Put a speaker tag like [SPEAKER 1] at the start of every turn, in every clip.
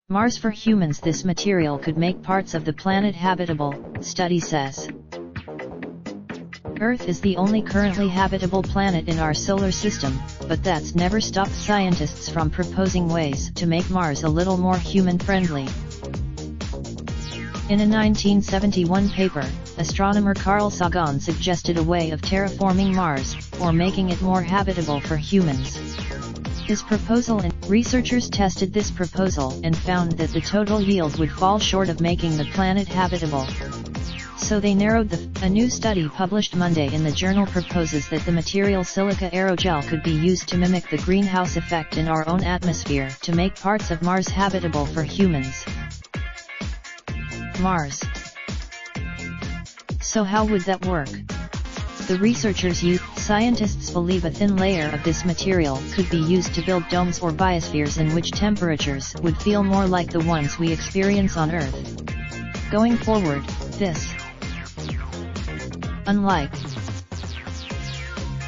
[SPEAKER 1] Mars for humans. This material could make parts of the planet habitable, study says. Earth is the only currently habitable planet in our solar system, but that's never stopped scientists from proposing ways to make Mars a little more human-friendly. In a 1971 paper, astronomer Carl Sagan suggested a way of terraforming Mars, or making it more habitable for humans. His proposal, and researchers tested this proposal and found that the total yield would fall short of making the planet habitable. So they narrowed a new study published Monday in the journal proposes that the material silica aerogel could be used to mimic the greenhouse effect in our own atmosphere to make parts of Mars habitable for humans. Mars. So how would that work? The researchers scientists believe a thin layer of this material could be used to build domes or biospheres in which temperatures would feel more like the ones we experience on Earth. Going forward, this, unlike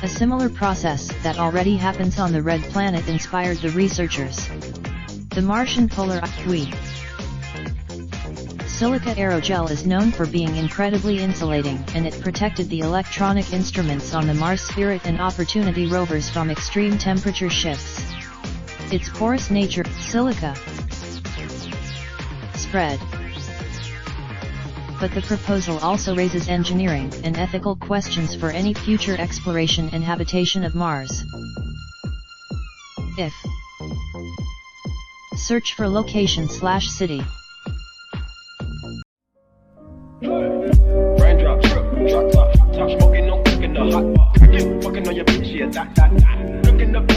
[SPEAKER 1] a similar process that already happens on the red planet, inspired the researchers. The Martian polar ice silica aerogel is known for being incredibly insulating, and it protected the electronic instruments on the Mars Spirit and Opportunity rovers from extreme temperature shifts. Its porous nature, silica, spread. But the proposal also raises engineering and ethical questions for any future exploration and habitation of Mars. If search for location/city.
[SPEAKER 2] Raindrop, drop top, top smoking, no cooking the hot pot. Fucking on your bitch, yeah, that. Looking up